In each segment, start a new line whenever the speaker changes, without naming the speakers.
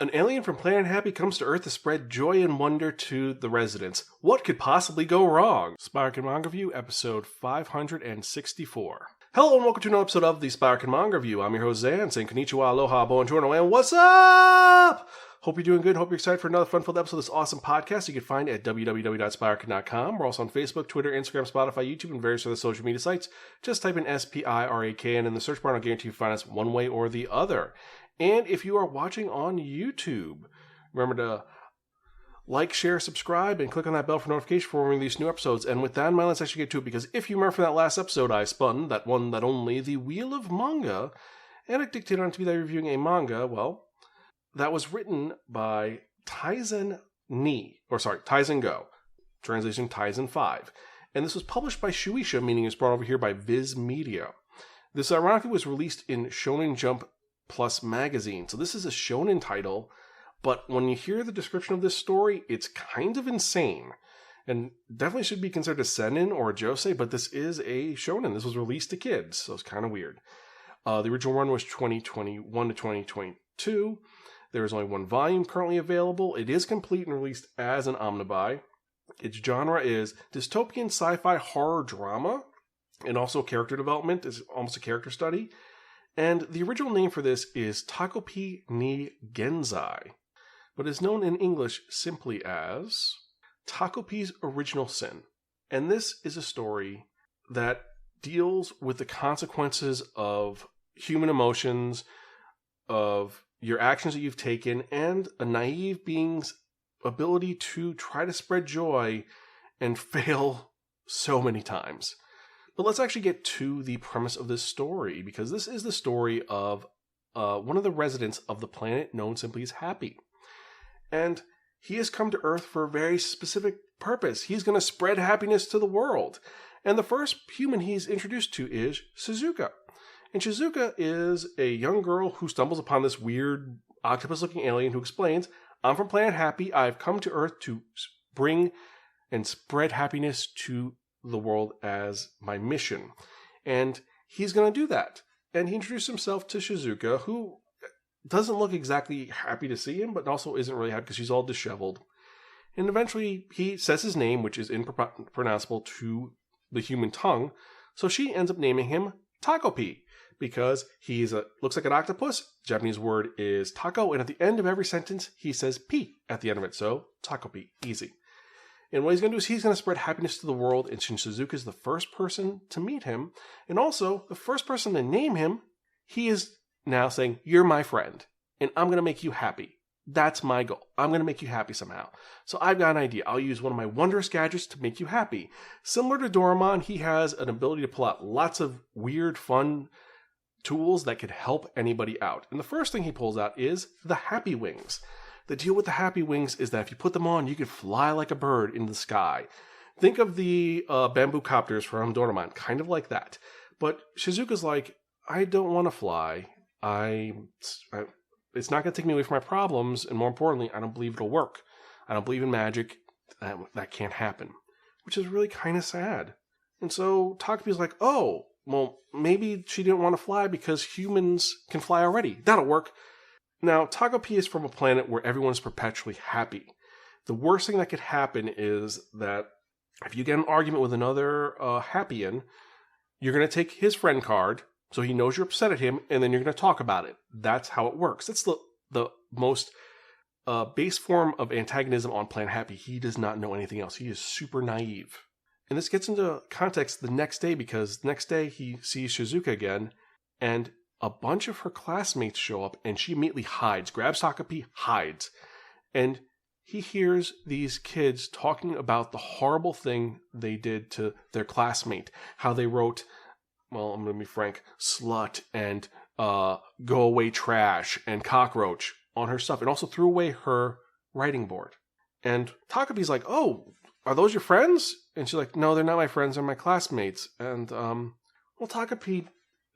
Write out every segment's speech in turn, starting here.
An alien from Planet Happy comes to Earth to spread joy and wonder to the residents. What could possibly go wrong? Spiraken Manga Review, episode 564. Hello and welcome to another episode of the Spiraken Manga Review. I'm your host Zan, saying konnichiwa, aloha, buongiorno, and what's up? Hope you're doing good. Hope you're excited for another fun-filled episode of this awesome podcast you can find at www.spiraken.com. We're also on Facebook, Twitter, Instagram, Spotify, YouTube, and various other social media sites. Just type in SPIRAKN in the search bar and I'll guarantee you find us one way or the other. And if you are watching on YouTube, remember to like, share, subscribe, and click on that bell for notification for when we release new episodes. And with that in mind, let's actually get to it, because if you remember from that last episode, I spun that one, that only, the Wheel of Manga, and it dictated on to be that reviewing a manga, well, that was written by Taizen Go, translation Taizen 5. And this was published by Shueisha, meaning it's brought over here by Viz Media. This ironically was released in Shonen Jump Plus magazine. So this is a shonen title, but when you hear the description of this story, it's kind of insane. And definitely should be considered a seinen or a josei, but this is a shonen. This was released to kids, so it's kind of weird. The original run was 2021 to 2022. There is only one volume currently available. It is complete and released as an omnibuy. Its genre is dystopian sci-fi horror drama, and also character development is almost a character study. And the original name for this is Takopi ni Genzai, but is known in English simply as Takopi's Original Sin. And this is a story that deals with the consequences of human emotions, of your actions that you've taken, and a naive being's ability to try to spread joy and fail so many times. But let's actually get to the premise of this story, because this is the story of one of the residents of the planet known simply as Happy. And he has come to Earth for a very specific purpose. He's going to spread happiness to the world. And the first human he's introduced to is Shizuka. And Shizuka is a young girl who stumbles upon this weird octopus-looking alien who explains, I'm from Planet Happy. I've come to Earth to bring and spread happiness to the world as my mission. And he's going to do that. And he introduced himself to Shizuka, who doesn't look exactly happy to see him, but also isn't really happy because she's all disheveled. And eventually he says his name, which is impronounceable to the human tongue, so she ends up naming him Takopi, because he's looks like an octopus. Japanese word is tako, and at the end of every sentence he says P at the end of it, so Takopi, easy. And what he's going to do is he's going to spread happiness to the world, and Shizuka is the first person to meet him, and also the first person to name him. He is now saying, you're my friend, and I'm going to make you happy. That's my goal. I'm going to make you happy somehow. So I've got an idea. I'll use one of my wondrous gadgets to make you happy. Similar to Doraemon, he has an ability to pull out lots of weird, fun tools that could help anybody out. And the first thing he pulls out is the Happy Wings. The deal with the Happy Wings is that if you put them on, you can fly like a bird in the sky. Think of the bamboo copters from Doraemon, kind of like that. But Shizuka's like, I don't want to fly. It's not going to take me away from my problems, and more importantly, I don't believe it'll work. I don't believe in magic. That can't happen, which is really kind of sad. And so Takopi's like, oh, well, maybe she didn't want to fly because humans can fly already. That'll work. Now, Takopi is from a planet where everyone's perpetually happy. The worst thing that could happen is that if you get an argument with another Happyan, you're going to take his friend card, so he knows you're upset at him, and then you're going to talk about it. That's how it works. That's the most base form of antagonism on Planet Happy. He does not know anything else. He is super naive. And this gets into context the next day, because the next day he sees Shizuka again, and a bunch of her classmates show up, and she immediately hides, grabs Takopi, hides. And he hears these kids talking about the horrible thing they did to their classmate. How they wrote, well, I'm going to be frank, slut and go away trash and cockroach on her stuff. And also threw away her writing board. And Takopi's like, oh, are those your friends? And she's like, no, they're not my friends, they're my classmates. And, well, Takopi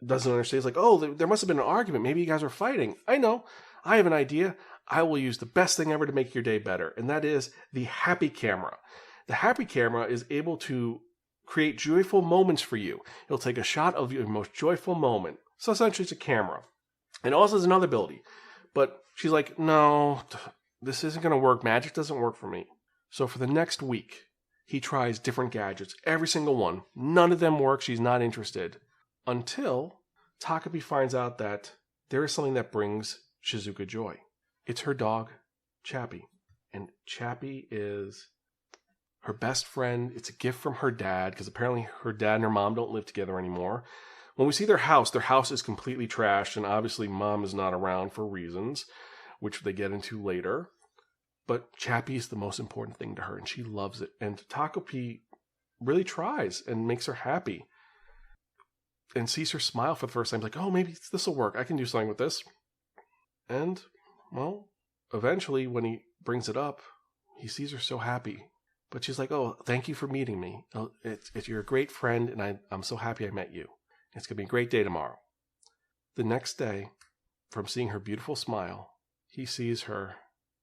doesn't understand. He's like, oh, there must have been an argument. Maybe you guys were fighting. I know. I have an idea. I will use the best thing ever to make your day better. And that is the Happy Camera. The Happy Camera is able to create joyful moments for you. It'll take a shot of your most joyful moment. So essentially it's a camera. And also has another ability. But She's like, no, this isn't going to work. Magic doesn't work for me. So for the next week, he tries different gadgets, every single one. None of them work. She's not interested. Until Takopi finds out that there is something that brings Shizuka joy. It's her dog, Chappie. And Chappie is her best friend. It's a gift from her dad, because apparently her dad and her mom don't live together anymore. When we see their house is completely trashed, and obviously mom is not around for reasons, which they get into later. But Chappie is the most important thing to her, and she loves it. And Takopi really tries and makes her happy. And sees her smile for the first time, like, oh, maybe this will work. I can do something with this. And, well, eventually when he brings it up, he sees her so happy. But she's like, oh, thank you for meeting me. Oh, you're a great friend, and I'm so happy I met you. It's going to be a great day tomorrow. The next day, from seeing her beautiful smile, he sees her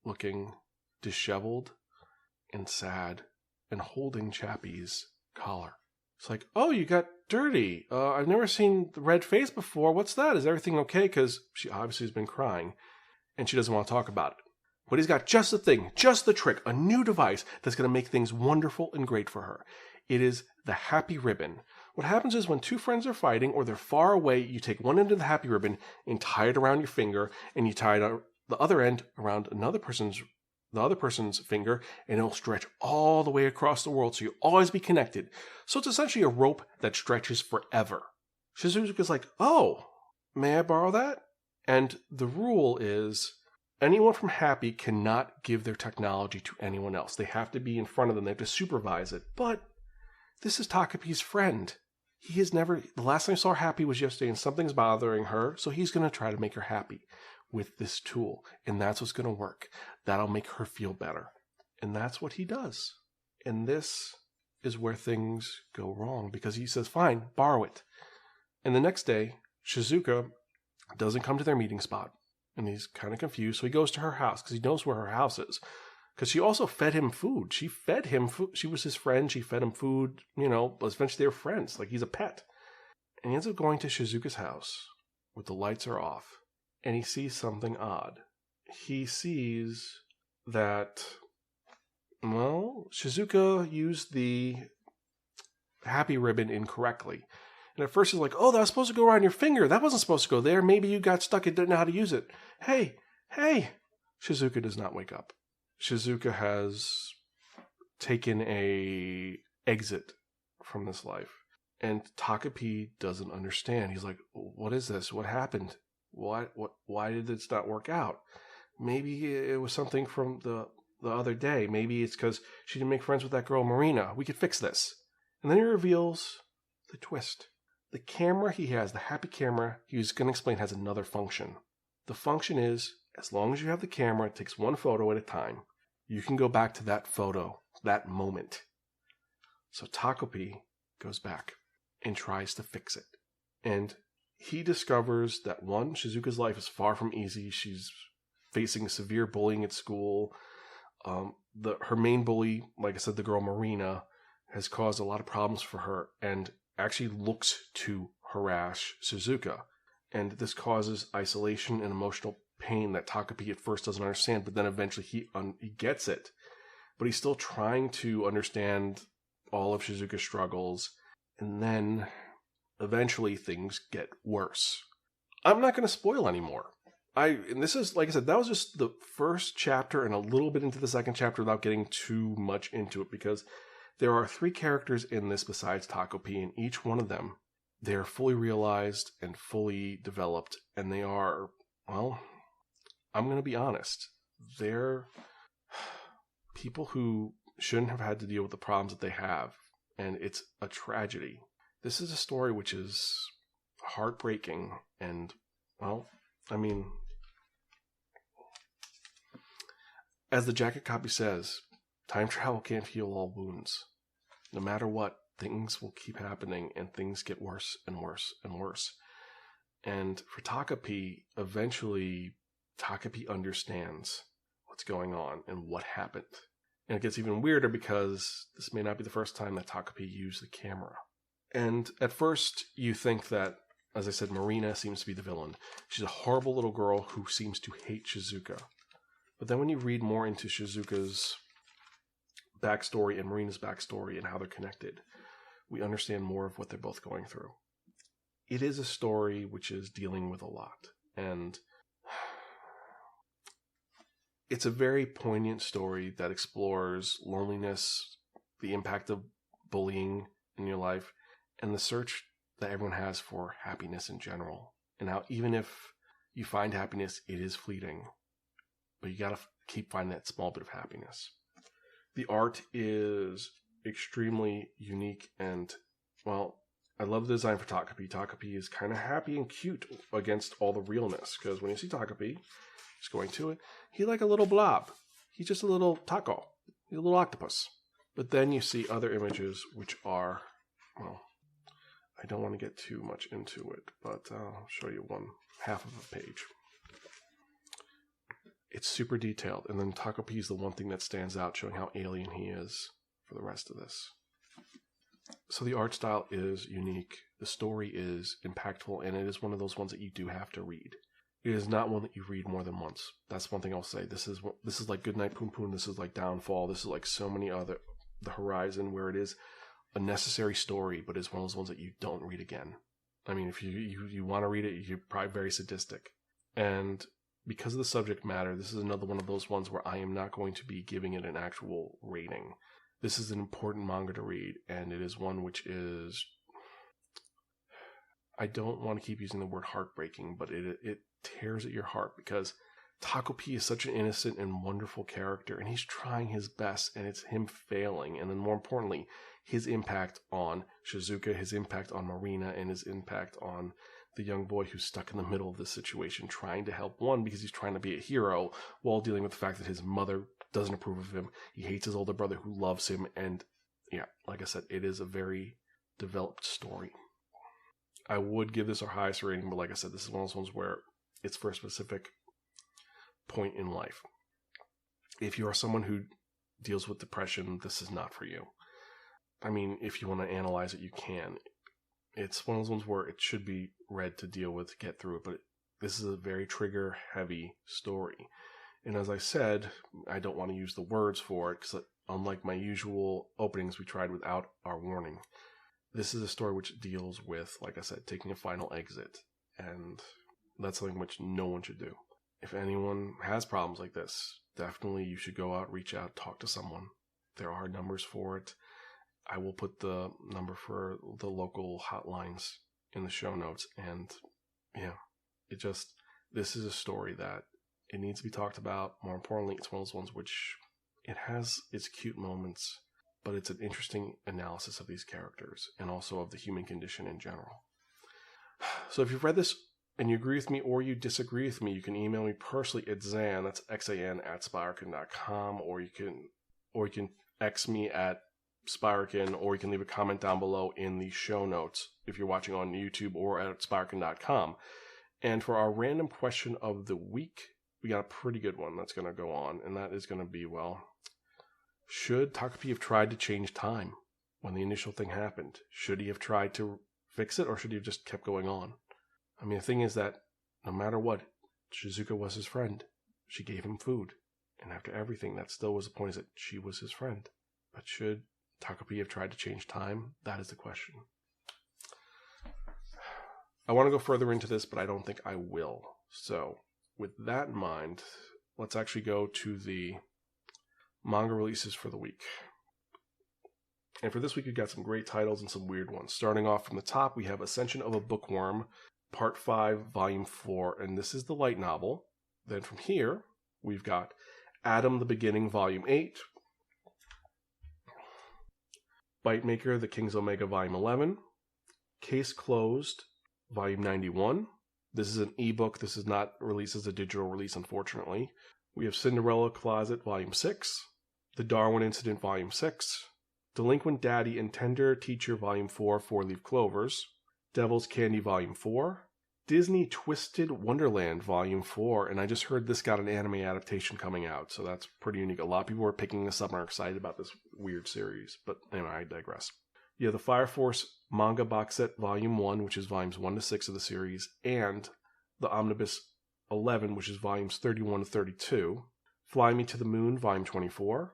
looking disheveled and sad and holding Chappie's collar. It's like, oh, you got dirty. I've never seen the red face before. What's that? Is everything okay? Because she obviously has been crying, and she doesn't want to talk about it. But he's got just the thing, just the trick, a new device that's going to make things wonderful and great for her. It is the happy ribbon. What happens is when two friends are fighting or they're far away, you take one end of the happy ribbon and tie it around your finger, and you tie the other end around the other person's finger, and it'll stretch all the way across the world, so you'll always be connected. So it's essentially a rope that stretches forever. Shizuka's like, oh, may I borrow that? And the rule is anyone from Happy cannot give their technology to anyone else. They have to be in front of them. They have to supervise it. But this is Takopi's friend. The last time I saw Happy was yesterday, and something's bothering her, so he's going to try to make her happy with this tool. And that's what's going to work. That'll make her feel better. And that's what he does. And this is where things go wrong, because he says, fine, borrow it. And the next day, Shizuka doesn't come to their meeting spot. And he's kind of confused, so he goes to her house, because he knows where her house is. Because she also fed him food. She fed him food. She was his friend. She fed him food. Eventually they were friends. Like, he's a pet. And he ends up going to Shizuka's house, where the lights are off. And he sees something odd. He sees that, Shizuka used the happy ribbon incorrectly. And at first he's like, oh, that was supposed to go around your finger. That wasn't supposed to go there. Maybe you got stuck and didn't know how to use it. Hey. Shizuka does not wake up. Shizuka has taken a exit from this life. And Takopi doesn't understand. He's like, what is this? What happened? Why did this not work out? Maybe it was something from the other day. Maybe it's because she didn't make friends with that girl, Marina. We could fix this. And then he reveals the twist. The camera he has, the happy camera, he was going to explain, has another function. The function is, as long as you have the camera, it takes one photo at a time. You can go back to that photo, that moment. So Takopi goes back and tries to fix it. And he discovers that, one, Shizuka's life is far from easy. She's facing severe bullying at school. Her main bully, like I said, the girl Marina, has caused a lot of problems for her and actually looks to harass Shizuka. And this causes isolation and emotional pain that Takopi at first doesn't understand, but then eventually he gets it. But he's still trying to understand all of Shizuka's struggles. And then eventually things get worse. I'm not going to spoil anymore. And this is, like I said, that was just the first chapter and a little bit into the second chapter without getting too much into it, because there are 3 characters in this besides Takopi, and each one of them, they're fully realized and fully developed, and they are, well, I'm going to be honest, they're people who shouldn't have had to deal with the problems that they have, and it's a tragedy. This is a story which is heartbreaking, and, well, I mean, as the jacket copy says, time travel can't heal all wounds. No matter what, things will keep happening, and things get worse and worse and worse. And for Takopi, eventually, Takopi understands what's going on and what happened. And it gets even weirder because this may not be the first time that Takopi used the camera. And at first, you think that as I said, Marina seems to be the villain. She's a horrible little girl who seems to hate Shizuka. But then when you read more into Shizuka's backstory and Marina's backstory and how they're connected, we understand more of what they're both going through. It is a story which is dealing with a lot. And it's a very poignant story that explores loneliness, the impact of bullying in your life, and the search that everyone has for happiness in general. And how even if you find happiness, it is fleeting. But you gotta keep finding that small bit of happiness. The art is extremely unique and, well, I love the design for Takopi. Takopi is kind of happy and cute against all the realness. Because when you see Takopi, just going to it, he's like a little blob. He's just a little taco. He's a little octopus. But then you see other images which are, well, I don't want to get too much into it, but I'll show you one half of a page. It's super detailed, and then Takopi is the one thing that stands out, showing how alien he is for the rest of this. So the art style is unique, the story is impactful, and it is one of those ones that you do have to read. It is not one that you read more than once. That's one thing I'll say. This is like Goodnight Poon Poon, this is like Downfall, this is like so many other, The Horizon, where it is a necessary story, but it's one of those ones that you don't read again. I mean, if you want to read it, you're probably very sadistic. And because of the subject matter, this is another one of those ones where I am not going to be giving it an actual rating. This is an important manga to read, and it is one which is, I don't want to keep using the word heartbreaking, but it tears at your heart, because Takopi is such an innocent and wonderful character, and he's trying his best, and it's him failing. And then more importantly, his impact on Shizuka, his impact on Marina, and his impact on the young boy who's stuck in the middle of this situation, trying to help one because he's trying to be a hero while dealing with the fact that his mother doesn't approve of him. He hates his older brother who loves him. And yeah, like I said, it is a very developed story. I would give this our highest rating, but like I said, this is one of those ones where it's for a specific point in life. If you are someone who deals with depression, this is not for you. I mean, if you want to analyze it, you can. It's one of those ones where it should be read to deal with, to get through it, but this is a very trigger-heavy story. And as I said, I don't want to use the words for it, because unlike my usual openings we tried without our warning, this is a story which deals with, like I said, taking a final exit, and that's something which no one should do. If anyone has problems like this, definitely you should go out, reach out, talk to someone. There are numbers for it. I will put the number for the local hotlines in the show notes. And yeah, this is a story that it needs to be talked about. More importantly, it's one of those ones which it has its cute moments, but it's an interesting analysis of these characters and also of the human condition in general. So if you've read this and you agree with me or you disagree with me, you can email me personally at Xan, that's Xan @Spiraken.com, or you can X me at Spiraken, or you can leave a comment down below in the show notes if you're watching on YouTube or at Spiraken.com. And for our random question of the week, we got a pretty good one that's going to go on, and that is going to be, well, should Takopi have tried to change time when the initial thing happened? Should he have tried to fix it, or should he have just kept going on? I mean, the thing is that no matter what, Shizuka was his friend. She gave him food. And after everything, that still was the point, is that she was his friend. But should Takopi have tried to change time? That is the question. I want to go further into this, but I don't think I will. So, with that in mind, let's actually go to the manga releases for the week. And for this week, we've got some great titles and some weird ones. Starting off from the top, we have Ascension of a Bookworm, Part 5, Volume 4, and this is the light novel. Then from here, we've got Adam the Beginning, Volume 8, Bite Maker, The King's Omega, Volume 11, Case Closed, Volume 91. This is an ebook. This is not released as a digital release, unfortunately. We have Cinderella Closet, Volume 6, The Darwin Incident, Volume 6, Delinquent Daddy and Tender Teacher, Volume 4, Four Leaf Clovers, Devil's Candy, Volume 4, Disney Twisted Wonderland, Volume 4, and I just heard this got an anime adaptation coming out, so that's pretty unique. A lot of people are picking this up and are excited about this weird series, but anyway, I digress. You have the Fire Force Manga Box Set Volume 1, which is volumes 1 to 6 of the series, and the Omnibus 11, which is volumes 31 to 32. Fly Me to the Moon, volume 24.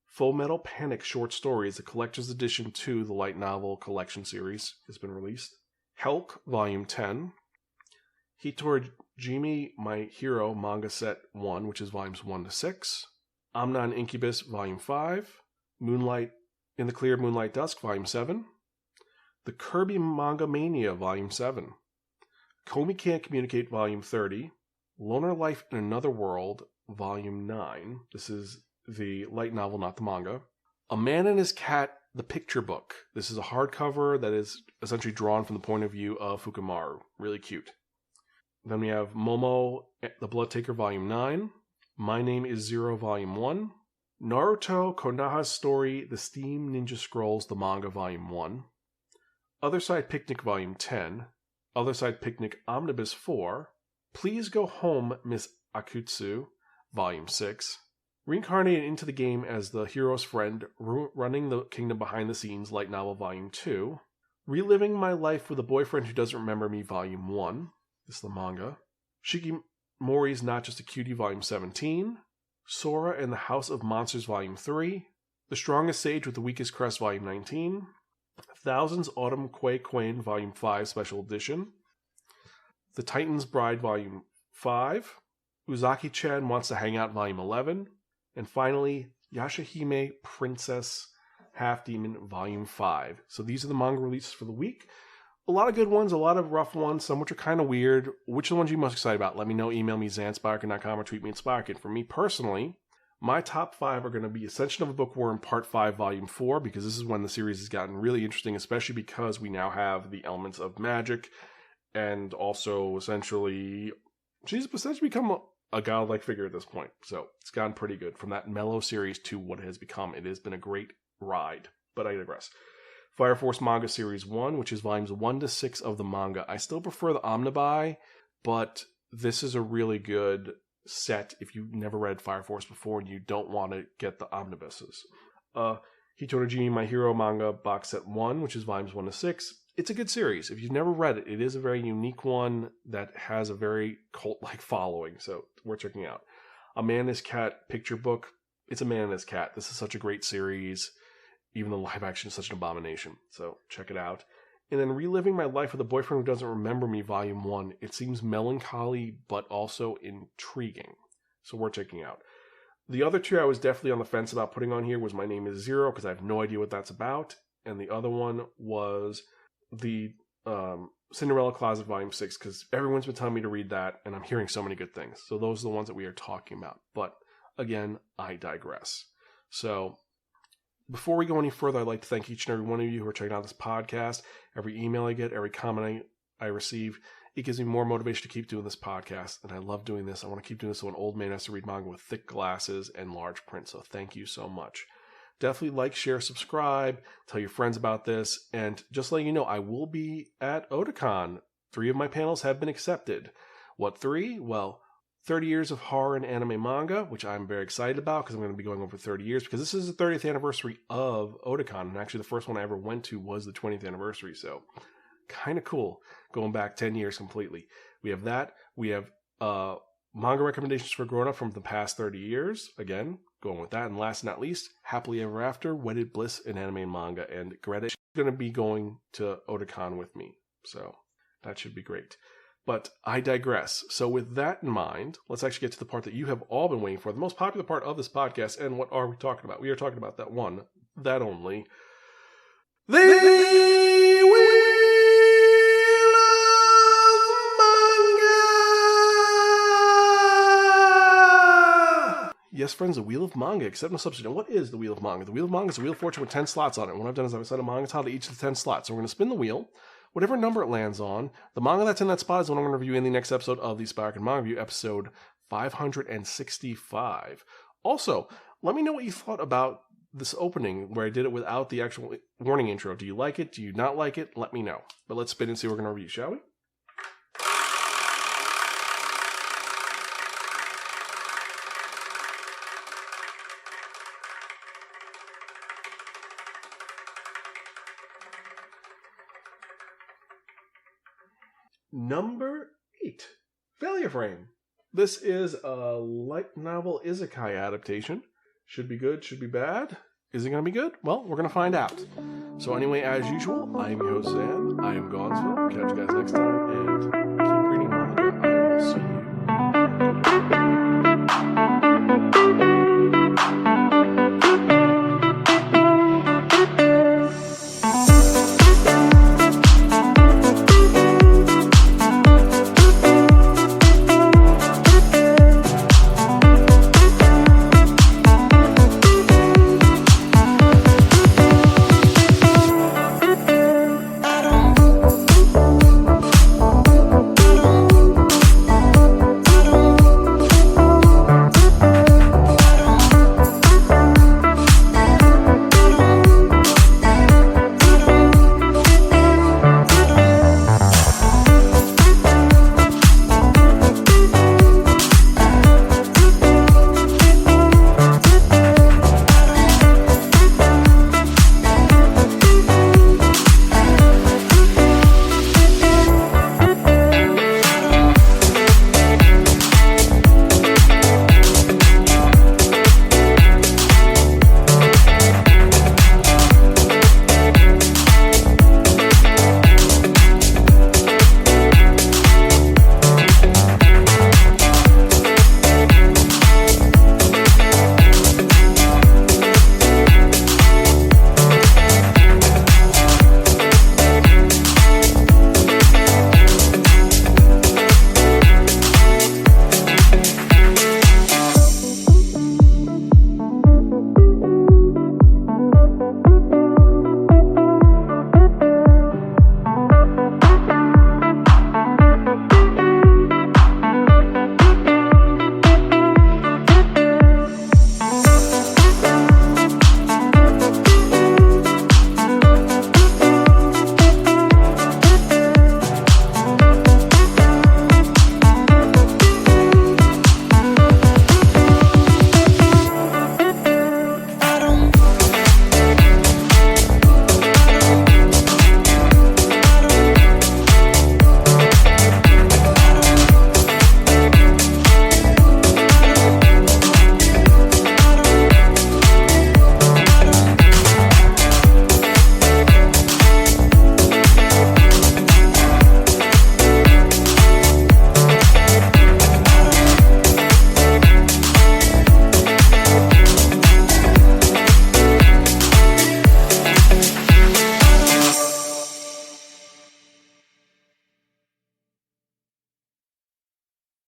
Full Metal Panic Short Stories, the collector's edition to the light novel collection series, has been released. Helk, volume 10. Hitorajime My Hero Manga Set 1, which is volumes 1 to 6. Amnon Incubus, volume 5. Moonlight in the Clear Moonlight Dusk, volume 7. The Kirby Manga Mania, volume 7. Komi Can't Communicate, volume 30. Loner Life in Another World, volume 9. This is the light novel, not the manga. A Man and His Cat, the picture book. This is a hardcover that is essentially drawn from the point of view of Fukumaru. Really cute. Then we have Momo, the Blood Taker, volume 9. My Name is Zero, volume 1. Naruto Konoha's Story, The Steam Ninja Scrolls, the manga, volume 1. Other Side Picnic, volume 10. Other Side Picnic Omnibus 4. Please Go Home, Miss Akutsu, volume 6. Reincarnated into the game as the hero's friend, running the kingdom behind the scenes, light novel, volume 2. Reliving My Life with a Boyfriend Who Doesn't Remember Me, volume 1. This is the manga. Shikimori's Not Just a Cutie, volume 17. Sora and the House of Monsters, volume 3. The Strongest Sage with the Weakest Crest, volume 19. Thousands Autumn Quay Quain, volume 5, special edition. The Titan's Bride, volume 5. Uzaki-chan Wants to Hang Out, volume 11. And finally, Yashahime Princess Half Demon, volume 5. So these are the manga releases for the week. A lot of good ones, a lot of rough ones, some which are kind of weird. Which are the ones you're most excited about? Let me know. Email me, zanspiraken.com, or tweet me at Spiraken. For me personally, my top 5 are going to be Ascension of a Bookworm, Part 5, Volume 4, because this is when the series has gotten really interesting, especially because we now have the elements of magic, and also essentially, she's essentially become a godlike figure at this point. So it's gotten pretty good. From that mellow series to what it has become, it has been a great ride. But I digress. Fire Force Manga Series 1, which is volumes 1 to 6 of the manga. I still prefer the Omnibuy, but this is a really good set if you've never read Fire Force before and you don't want to get the omnibuses. Hitorajime My Hero Manga Box Set 1, which is volumes 1 to 6. It's a good series. If you've never read it, it is a very unique one that has a very cult-like following, so worth checking out. A Man and His Cat picture book. It's A Man and His Cat. This is such a great series. Even the live action is such an abomination. So check it out. And then Reliving My Life with a Boyfriend Who Doesn't Remember Me, Volume 1. It seems melancholy, but also intriguing. So worth checking out. The other two I was definitely on the fence about putting on here was My Name is Zero, because I have no idea what that's about. And the other one was the Cinderella Closet, Volume 6, because everyone's been telling me to read that, and I'm hearing so many good things. So those are the ones that we are talking about. But again, I digress. So before we go any further, I'd like to thank each and every one of you who are checking out this podcast. Every email I get, every comment I receive, it gives me more motivation to keep doing this podcast. And I love doing this. I want to keep doing this so an old man has to read manga with thick glasses and large print. So thank you so much. Definitely like, share, subscribe, tell your friends about this. And just letting you know, I will be at Otakon. 3 of my panels have been accepted. What 3? Well, 30 years of horror and anime manga, which I'm very excited about because I'm going to be going over 30 years because this is the 30th anniversary of Otakon. And actually the first one I ever went to was the 20th anniversary. So kind of cool going back 10 years completely. We have that. We have manga recommendations for grown-up from the past 30 years. Again, going with that. And last but not least, Happily Ever After, Wedded Bliss in anime and manga. And Greta is going to be going to Otakon with me. So that should be great. But I digress. So with that in mind, let's actually get to the part that you have all been waiting for. The most popular part of this podcast. And what are we talking about? We are talking about that one, that only. The Wheel of Manga! Yes, friends, the Wheel of Manga, except no substitute. Now, what is the Wheel of Manga? The Wheel of Manga is a Wheel of Fortune with 10 slots on it. What I've done is I've assigned a manga title to each of the 10 slots. So we're going to spin the wheel. Whatever number it lands on, the manga that's in that spot is what I'm going to review in the next episode of the Spiraken Manga Review, episode 565. Also, let me know what you thought about this opening where I did it without the actual warning intro. Do you like it? Do you not like it? Let me know. But let's spin and see what we're going to review, shall we? Number 8, Failure Frame. This is a light novel isekai adaptation. Should be good, should be bad. Is it going to be good? Well, we're going to find out. So anyway, as usual, I am your host, Zan. I am Gonzo. Catch you guys next time, and